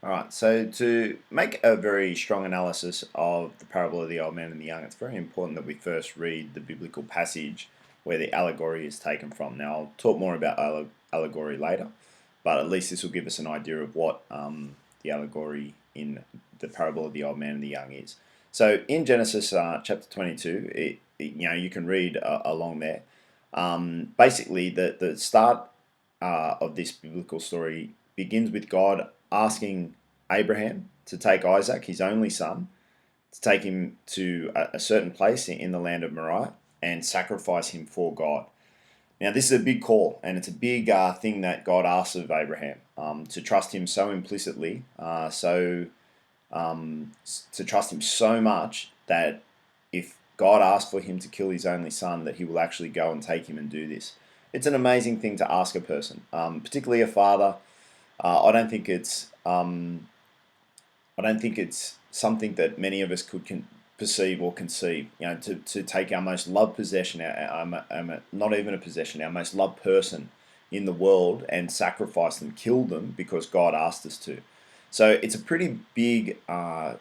All right, so to make a very strong analysis of the parable of the old man and the young, it's very important that we first read the biblical passage where the allegory is taken from. Now, I'll talk more about allegory later, but at least this will give us an idea of what the allegory in the parable of the old man and the young is. So, in Genesis chapter 22, you can read along there. Basically, the start of this biblical story begins with God asking Abraham to take Isaac, his only son, to take him to a certain place in the land of Moriah and sacrifice him for God. Now, this is a big call, and it's a big thing that God asks of Abraham to trust him so implicitly, to trust him so much that if God asks for him to kill his only son, that he will actually go and take him and do this. It's an amazing thing to ask a person, particularly a father. I don't think it's something that many of us could perceive or conceive. To take our most loved possession, not even a possession, our most loved person in the world, and sacrifice them, kill them because God asked us to. So it's a pretty big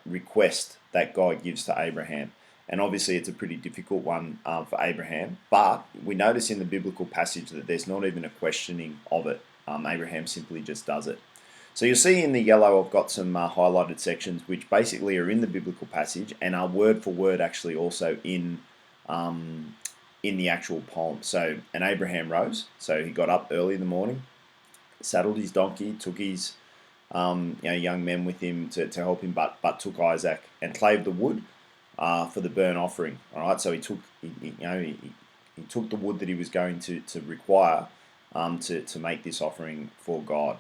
request that God gives to Abraham. And obviously, it's a pretty difficult one for Abraham. But we notice in the biblical passage that there's not even a questioning of it. Abraham simply just does it. So you'll see in the yellow, I've got some highlighted sections which basically are in the biblical passage and are word for word actually also in the actual poem. So, and Abraham rose. So he got up early in the morning, saddled his donkey, took his young men with him to help him, but took Isaac and clave the wood for the burnt offering. All right, so he took the wood that he was going to require to make this offering for God.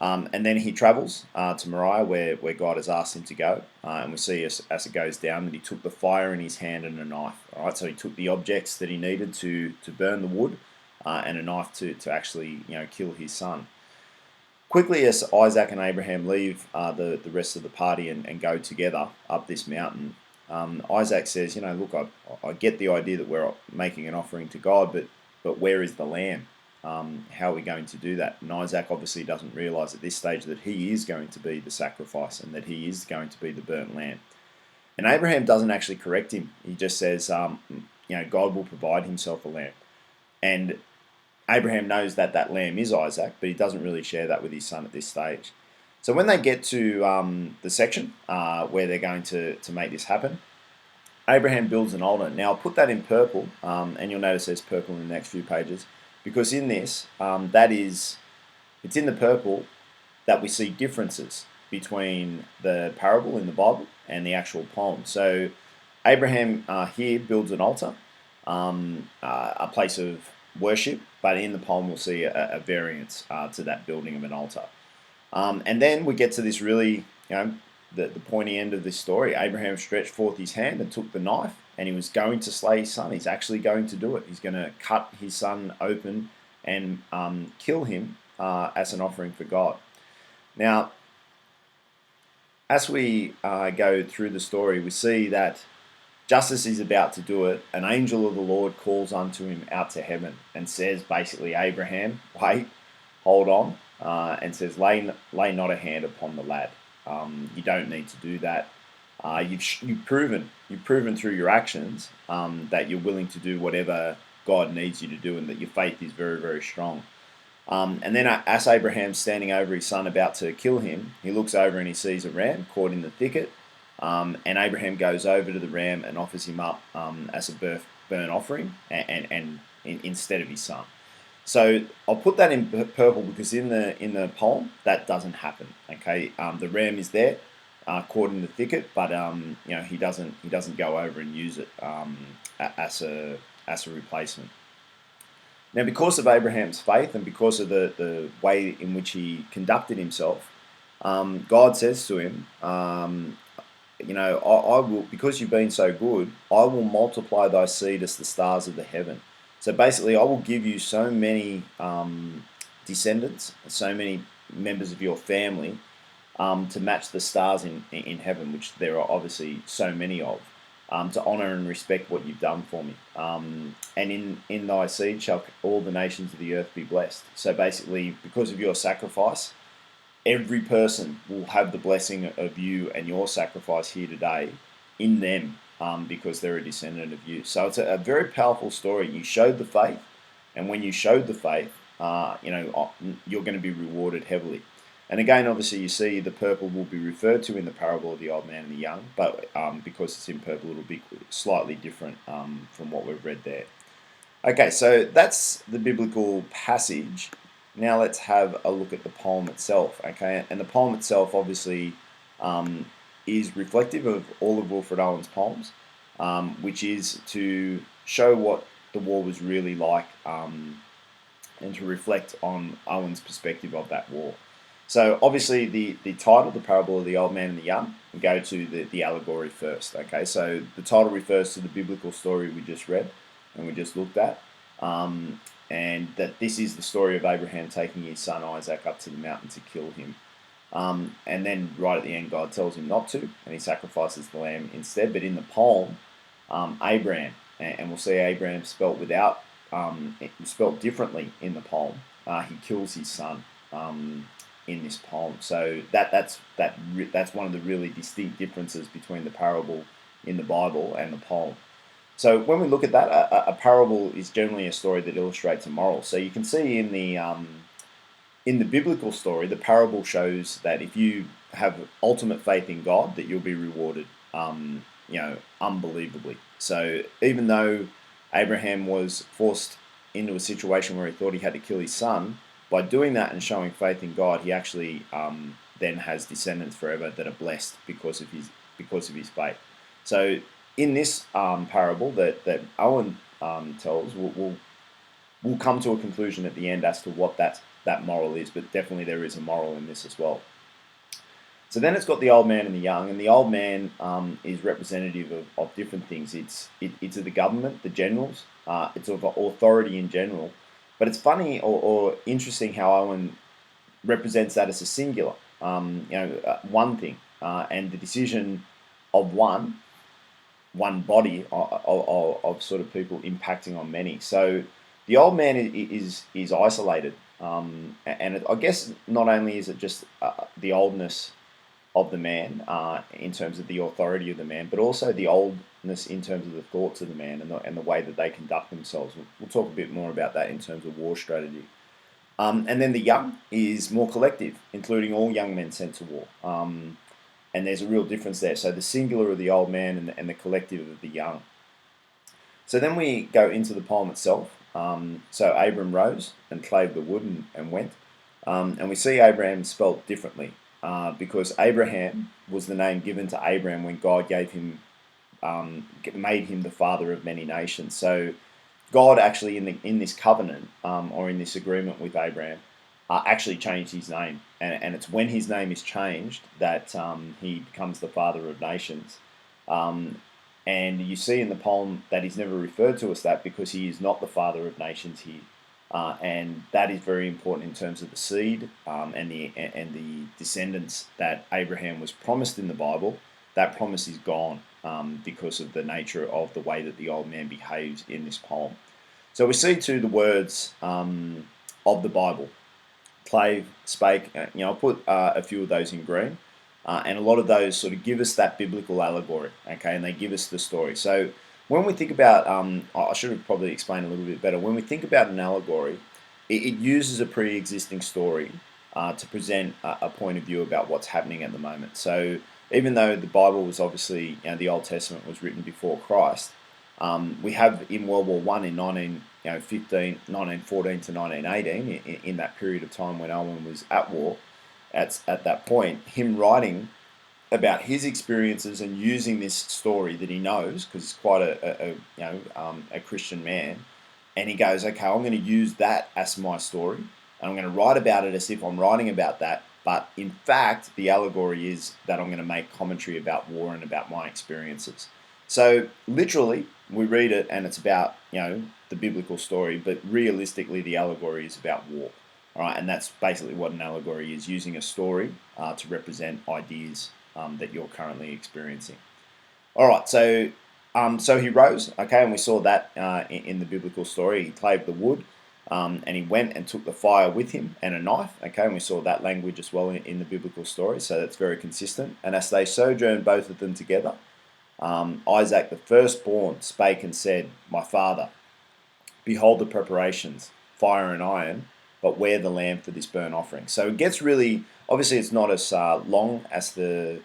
And then he travels to Moriah, where God has asked him to go. And we see as it goes down that he took the fire in his hand and a knife. All right, so he took the objects that he needed to burn the wood and a knife to actually kill his son. Quickly, as Isaac and Abraham leave the rest of the party and go together up this mountain, Isaac says, look, I get the idea that we're making an offering to God, but where is the lamb? How are we going to do that? And Isaac obviously doesn't realize at this stage that he is going to be the sacrifice and that he is going to be the burnt lamb. And Abraham doesn't actually correct him. He just says, God will provide himself a lamb. And Abraham knows that that lamb is Isaac, but he doesn't really share that with his son at this stage. So when they get to the section where they're going to make this happen, Abraham builds an altar. Now I'll put that in purple, and you'll notice there's purple in the next few pages, because in this, it's in the purple that we see differences between the parable in the Bible and the actual poem. So Abraham here builds an altar, a place of worship, but in the poem we'll see a variance to that building of an altar. And then we get to this really, the pointy end of this story. Abraham stretched forth his hand and took the knife, and he was going to slay his son. He's actually going to do it. He's going to cut his son open and kill him as an offering for God. Now, as we go through the story, we see that just as he's about to do it, an angel of the Lord calls unto him out to heaven and says, basically, Abraham, wait, hold on, and says, lay not a hand upon the lad. You don't need to do that. You've proven through your actions that you're willing to do whatever God needs you to do, and that your faith is very, very strong. And then as Abraham's standing over his son about to kill him, he looks over and he sees a ram caught in the thicket. And Abraham goes over to the ram and offers him up as a burnt offering and instead of his son. So I'll put that in purple because in the poem that doesn't happen. Okay, the ram is there, caught in the thicket, but he doesn't go over and use it as a replacement. Now, because of Abraham's faith and because of the way in which he conducted himself, God says to him, I will, because you've been so good, I will multiply thy seed as the stars of the heaven. So basically, I will give you so many descendants, so many members of your family to match the stars in heaven, which there are obviously so many of, to honour and respect what you've done for me. And in thy seed shall all the nations of the earth be blessed. So basically, because of your sacrifice, every person will have the blessing of you and your sacrifice here today in them, because they're a descendant of you. So it's a very powerful story. You showed the faith, and when you showed the faith, you're going to be rewarded heavily. And again, obviously, you see the purple will be referred to in the parable of the old man and the young, but because it's in purple, it'll be slightly different from what we've read there. Okay, so that's the biblical passage. Now let's have a look at the poem itself. Okay, and the poem itself obviously is reflective of all of Wilfred Owen's poems, which is to show what the war was really like, and to reflect on Owen's perspective of that war. So obviously the title, the parable of the old man and the young, we go to the allegory first. Okay, so the title refers to the biblical story we just read and we just looked at, and that this is the story of Abraham taking his son Isaac up to the mountain to kill him. And then right at the end, God tells him not to, and he sacrifices the lamb instead. But in the poem, Abraham, and we'll see Abraham spelt spelt differently in the poem. He kills his son in this poem. So that's one of the really distinct differences between the parable in the Bible and the poem. So when we look at that, a parable is generally a story that illustrates a moral. So you can see in the biblical story, the parable shows that if you have ultimate faith in God, that you'll be rewarded, unbelievably. So even though Abraham was forced into a situation where he thought he had to kill his son, by doing that and showing faith in God, he actually then has descendants forever that are blessed because of his faith. So in this parable that Owen tells, we'll come to a conclusion at the end as to what that moral is, but definitely there is a moral in this as well. So then it's got the old man and the young, and the old man is representative of different things. It's of the government, the generals, it's of authority in general. But it's funny or interesting how Owen represents that as a singular, one thing, and the decision of one body of sort of people impacting on many. So the old man is isolated, and I guess not only is it just the oldness of the man in terms of the authority of the man, but also the oldness in terms of the thoughts of the man and the way that they conduct themselves. We'll talk a bit more about that in terms of war strategy. And then the young is more collective, including all young men sent to war. And there's a real difference there. So the singular of the old man and the collective of the young. So then we go into the poem itself. So Abram rose and clave the wood and went. And we see Abraham spelt differently. Because Abraham was the name given to Abraham when God made him the father of many nations. So God actually in this covenant or in this agreement with Abraham actually changed his name, and it's when his name is changed that he becomes the father of nations. And you see in the poem that he's never referred to as that because he is not the father of nations here. And that is very important in terms of the seed and the descendants that Abraham was promised in the Bible. That promise is gone because of the nature of the way that the old man behaves in this poem. So we see too the words of the Bible, clave, spake. I'll put a few of those in green, and a lot of those sort of give us that biblical allegory. Okay, and they give us the story. So when we think about, I should have probably explained a little bit better. When we think about an allegory, it uses a pre-existing story to present a point of view about what's happening at the moment. So even though the Bible was obviously, the Old Testament was written before Christ, we have in World War I in 1914 to 1918, in that period of time when Owen was at war, at that point, him writing about his experiences and using this story that he knows, because he's quite a Christian man, and he goes, okay, I'm going to use that as my story, and I'm going to write about it as if I'm writing about that, but in fact, the allegory is that I'm going to make commentary about war and about my experiences. So literally, we read it and it's about, the biblical story, but realistically, the allegory is about war. All right, and that's basically what an allegory is, using a story to represent ideas that you're currently experiencing. All right, so he rose, okay, and we saw that in the biblical story. He clave the wood, And he went and took the fire with him and a knife. Okay, and we saw that language as well in the biblical story, so that's very consistent. And as they sojourned, both of them together, Isaac the firstborn spake and said, My father, behold the preparations, fire and iron, but where the lamb for this burnt offering? So it gets really, obviously it's not as long as the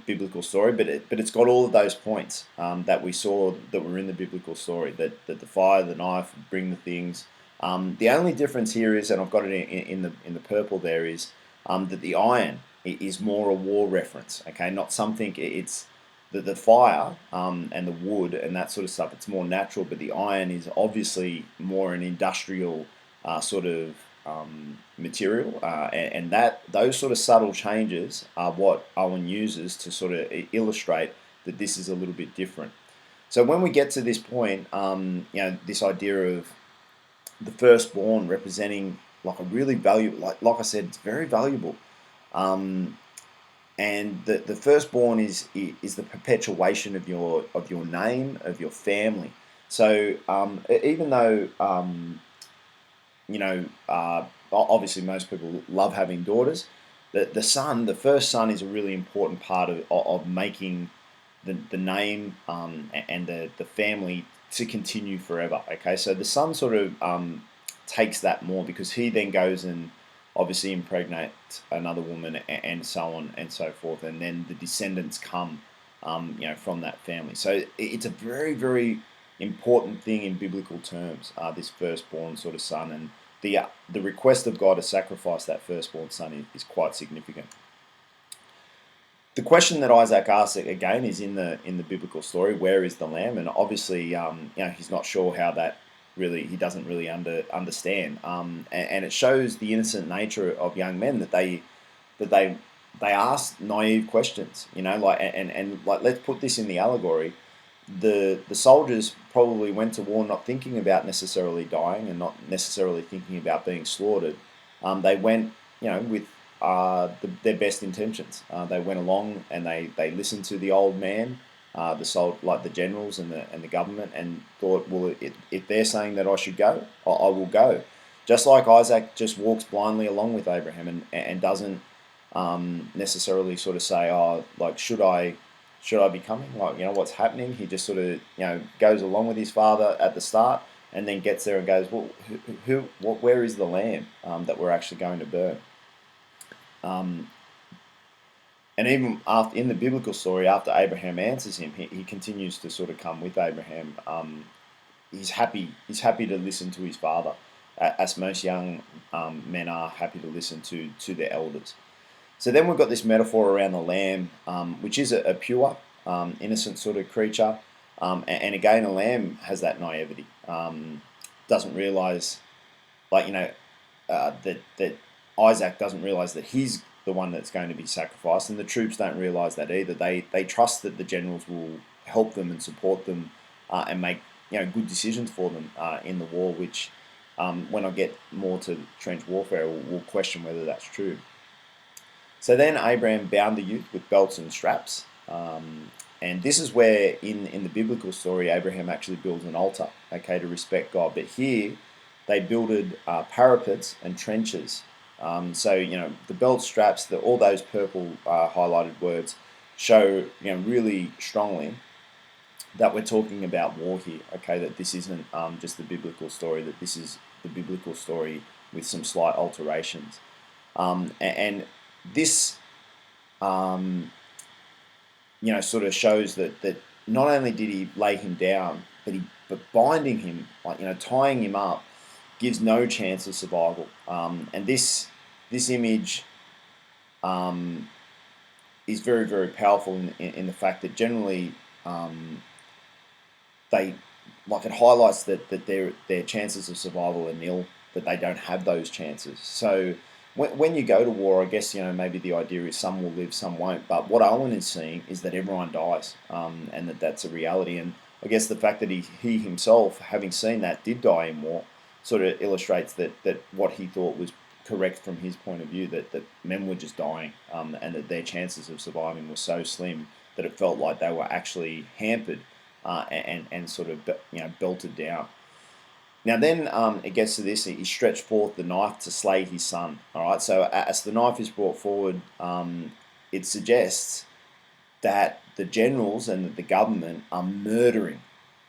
biblical story, but it's got all of those points that we saw that were in the biblical story, that the fire, the knife, bring the things. The only difference here is, and I've got it in the purple there, is that the iron is more a war reference. Okay, not something. It's the fire and the wood and that sort of stuff. It's more natural, but the iron is obviously more an industrial sort of material, and that those sort of subtle changes are what Owen uses to sort of illustrate that this is a little bit different. So when we get to this point, this idea of the firstborn representing like a really valuable, like I said, it's very valuable. And the firstborn is the perpetuation of your name, of your family. So even though obviously most people love having daughters, the first son is a really important part of making the name and the family to continue forever. Okay, so the son sort of takes that more, because he then goes and obviously impregnate another woman and so on and so forth, and then the descendants come from that family. So it's a very, very important thing in biblical terms, this firstborn sort of son, and the request of God to sacrifice that firstborn son is quite significant. The question that Isaac asks again is in the biblical story, where is the lamb? And obviously he's not sure how that he doesn't really understand, and it shows the innocent nature of young men, that they ask naive questions, and let's put this in the allegory. The soldiers probably went to war not thinking about necessarily dying and not necessarily thinking about being slaughtered. They went with their best intentions. They went along and they listened to the old man, the generals and the government, and thought, well, if they're saying that I should go, I will go. Just like Isaac just walks blindly along with Abraham and doesn't necessarily sort of say, oh, like, should I be coming? Like, what's happening? He just sort of, goes along with his father at the start, and then gets there and goes, well, where is the lamb that we're actually going to burn? And even in the biblical story, after Abraham answers him, he continues to sort of come with Abraham. He's happy to listen to his father, as most young men are happy to listen to their elders. So then we've got this metaphor around the lamb, which is a pure, innocent sort of creature. And again, a lamb has that naivety. Doesn't realize, that Isaac doesn't realize that he's the one that's going to be sacrificed, and the troops don't realize that either. They trust that the generals will help them and support them and make good decisions for them in the war, which when I get more to trench warfare, we'll question whether that's true. So then Abraham bound the youth with belts and straps, and this is where in the biblical story Abraham actually builds an altar, okay, to respect God. But here they builded parapets and trenches. So the belt straps, all those purple highlighted words show really strongly that we're talking about war here. Okay, that this isn't just the biblical story; that this is the biblical story with some slight alterations. And this sort of shows that not only did he lay him down, but binding him, tying him up, gives no chance of survival. And this image is very, very powerful in the fact that generally it highlights that their chances of survival are nil, that they don't have those chances. So when you go to war, I guess maybe the idea is some will live, some won't. But what Owen is seeing is that everyone dies, and that's a reality. And I guess the fact that he himself, having seen that, did die in war, sort of illustrates that what he thought was correct from his point of view, that men were just dying, and that their chances of surviving were so slim that it felt like they were actually hampered and sort of belted down. Now then, it gets to this. He stretched forth the knife to slay his son. All right. So as the knife is brought forward, it suggests that the generals and the government are murdering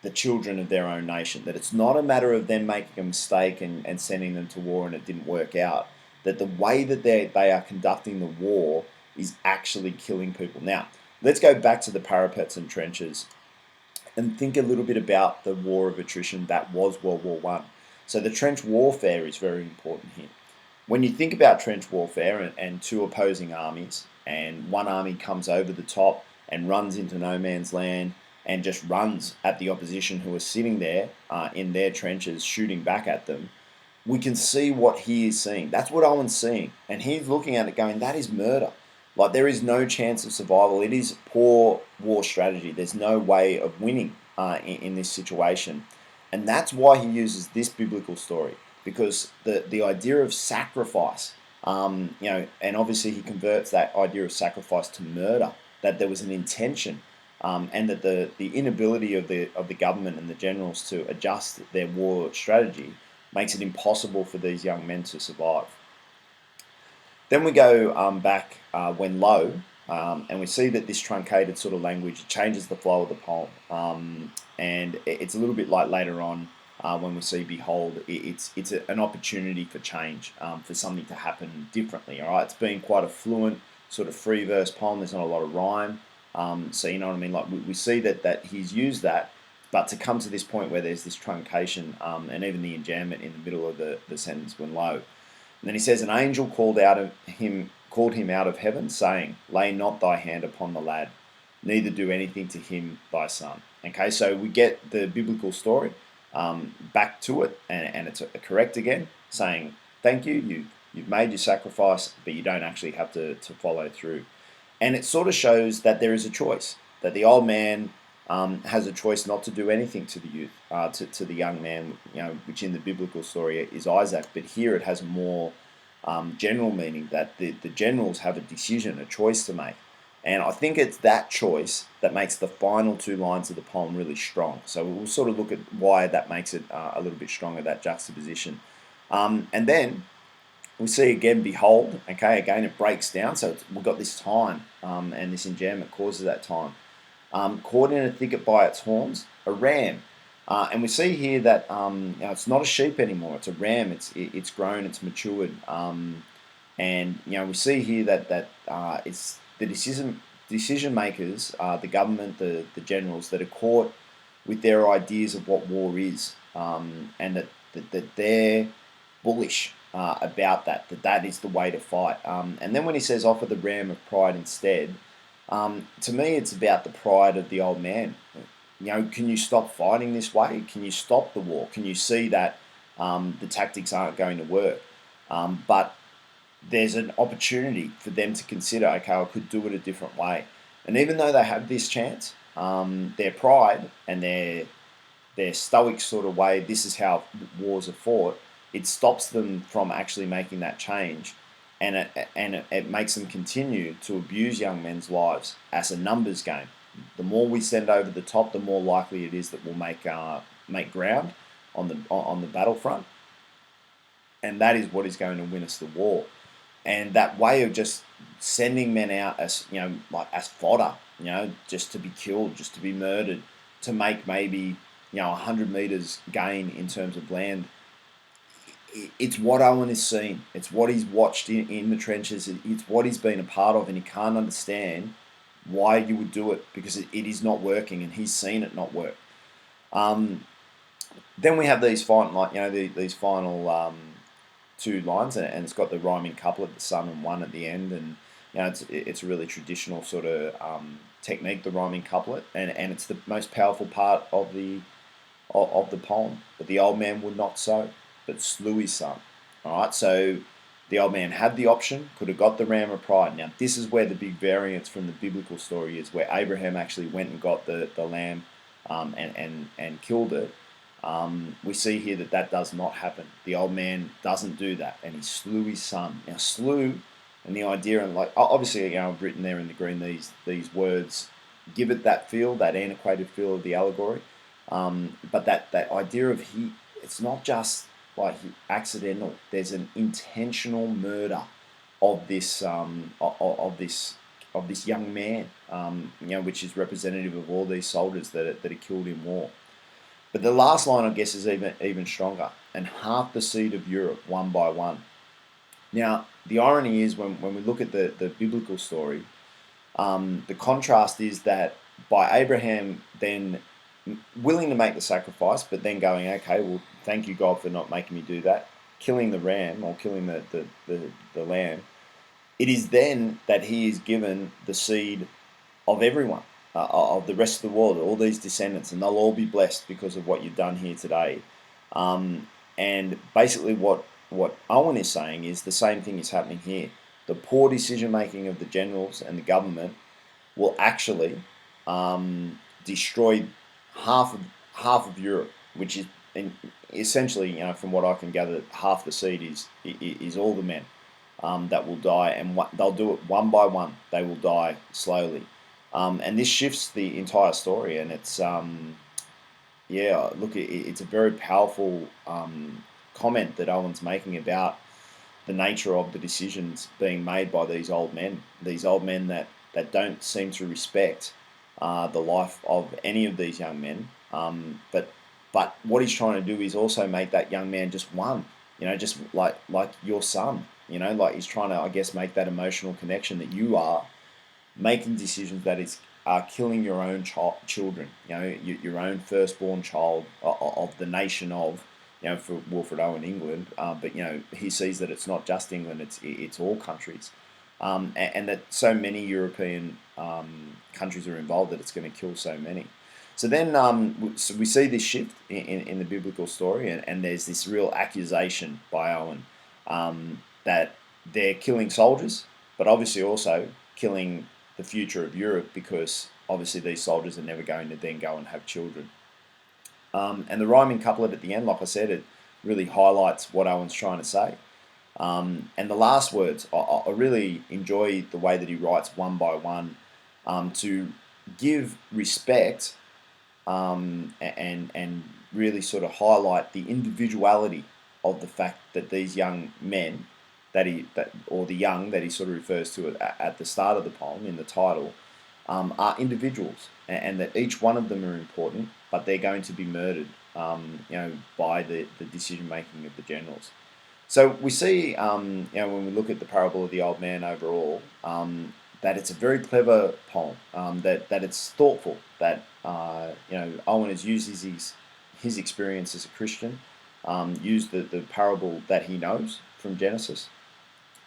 the children of their own nation. That it's not a matter of them making a mistake and sending them to war and it didn't work out. That the way that they are conducting the war is actually killing people. Now, let's go back to the parapets and trenches and think a little bit about the war of attrition that was World War One. So the trench warfare is very important here. When you think about trench warfare and two opposing armies, and one army comes over the top and runs into no man's land and just runs at the opposition who are sitting there in their trenches shooting back at them, we can see what he is seeing. That's what Owen's seeing. And he's looking at it going, that is murder. Like, there is no chance of survival. It is poor war strategy. There's no way of winning in this situation. And that's why he uses this biblical story, because the idea of sacrifice, and obviously he converts that idea of sacrifice to murder, that there was an intention, and that the inability of the government and the generals to adjust their war strategy makes it impossible for these young men to survive. Then we go back when low, and we see that this truncated sort of language changes the flow of the poem. And it's a little bit like later on when we see behold, it's an opportunity for change, for something to happen differently. All right, it's been quite a fluent sort of free verse poem. There's not a lot of rhyme, so you know what I mean. Like we see that he's used that, but to come to this point where there's this truncation and even the enjambment in the middle of the sentence when low. And then he says, an angel called him out of heaven, saying, lay not thy hand upon the lad, neither do anything to him thy son. Okay, so we get the biblical story back to it, and it's correct again, saying, thank you, you've made your sacrifice, but you don't actually have to follow through. And it sort of shows that there is a choice, that the old man has a choice not to do anything to the youth, to the young man, which in the biblical story is Isaac, but here it has a more general meaning, that the generals have a decision, a choice to make. And I think it's that choice that makes the final two lines of the poem really strong. So we'll sort of look at why that makes it a little bit stronger, that juxtaposition. And then we see again, behold, okay, again it breaks down. So we've got this time, and this enjambment causes that time. Caught in a thicket by its horns, a ram. And we see here that it's not a sheep anymore, it's a ram, it's grown, it's matured. And we see here that it's the decision makers, the government, the generals that are caught with their ideas of what war is, and that they're bullish about that is the way to fight. And then when he says offer the ram of pride instead, to me it's about the pride of the old man. Can you stop fighting this way? Can you stop the war? Can you see that the tactics aren't going to work? But there's an opportunity for them to consider, okay, I could do it a different way. And even though they have this chance, their pride and their stoic sort of way, this is how wars are fought, it stops them from actually making that change. And it makes them continue to abuse young men's lives as a numbers game. The more we send over the top, the more likely it is that we'll make ground on the battlefront, and that is what is going to win us the war. And that way of just sending men out as as fodder, just to be killed, just to be murdered, to make maybe 100 meters gain in terms of land. It's what Owen has seen. It's what he's watched in the trenches. It's what he's been a part of, and he can't understand why you would do it, because it is not working, and he's seen it not work. Then we have these final, these final two lines, and it's got the rhyming couplet, the sun and one at the end, and it's a really traditional sort of technique, the rhyming couplet, and it's the most powerful part of the poem. But the old man would not sow, but slew his son. All right, so the old man had the option, could have got the ram of pride. Now, this is where the big variance from the biblical story is, where Abraham actually went and got the lamb and killed it. We see here that does not happen. The old man doesn't do that, and he slew his son. Now, slew, and the idea, and obviously, I've written there in the green these words give it that feel, that antiquated feel of the allegory. But that idea of it's not just like accidental. There's an intentional murder of this young man, which is representative of all these soldiers that are killed in war. But the last line, I guess, is even stronger. And half the seed of Europe, one by one. Now, the irony is when we look at the biblical story, the contrast is that by Abraham then willing to make the sacrifice, but then going, okay, well, thank you, God, for not making me do that, killing the ram or killing the lamb, it is then that he is given the seed of everyone, of the rest of the world, all these descendants, and they'll all be blessed because of what you've done here today. And basically, what Owen is saying is the same thing is happening here. The poor decision making of the generals and the government will actually destroy half of Europe, which is essentially, from what I can gather, half the seed is all the men that will die, and they'll do it one by one. They will die slowly, and this shifts the entire story. And it's look, it's a very powerful comment that Owen's making about the nature of the decisions being made by these old men that don't seem to respect the life of any of these young men. But what he's trying to do is also make that young man just one, just like your son, like he's trying to, I guess, make that emotional connection that you are making decisions that are killing your own children, your own firstborn child of the nation of, for Wilfred Owen, England. But he sees that it's not just England; it's all countries, and that so many European countries are involved that it's going to kill so many. So then we see this shift in the biblical story, and there's this real accusation by Owen that they're killing soldiers, but obviously also killing the future of Europe, because obviously these soldiers are never going to then go and have children. And the rhyming couplet at the end, like I said, it really highlights what Owen's trying to say. And the last words, I really enjoy the way that he writes one by one to give respect and really sort of highlight the individuality of the fact that these young men or the young that he sort of refers to at the start of the poem in the title are individuals, and that each one of them are important, but they're going to be murdered, by the decision making of the generals. So we see, when we look at the parable of the old man overall, that it's a very clever poem, that it's thoughtful, that Owen has used his experience as a Christian, used the parable that he knows from Genesis,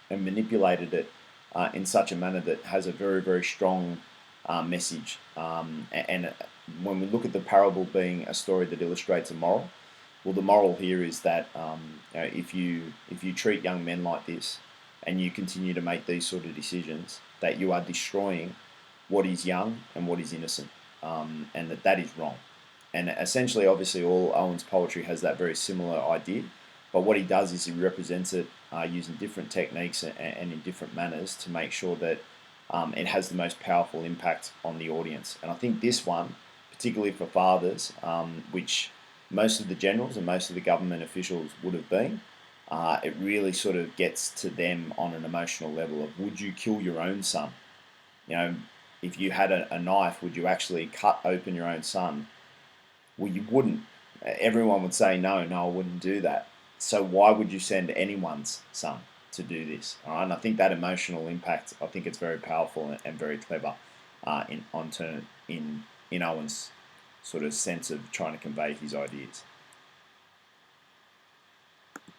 and manipulated it in such a manner that has a very, very strong message. And when we look at the parable being a story that illustrates a moral, well, the moral here is that if you treat young men like this, and you continue to make these sort of decisions, that you are destroying what is young and what is innocent, and that is wrong. And essentially, obviously, all Owen's poetry has that very similar idea, but what he does is he represents it using different techniques and in different manners to make sure that it has the most powerful impact on the audience. And I think this one, particularly for fathers, which most of the generals and most of the government officials would have been, it really sort of gets to them on an emotional level of, would you kill your own son? If you had a knife, would you actually cut open your own son? Well, you wouldn't. Everyone would say, no, I wouldn't do that. So why would you send anyone's son to do this? All right? And I think that emotional impact, I think it's very powerful and very clever in Owen's sort of sense of trying to convey his ideas.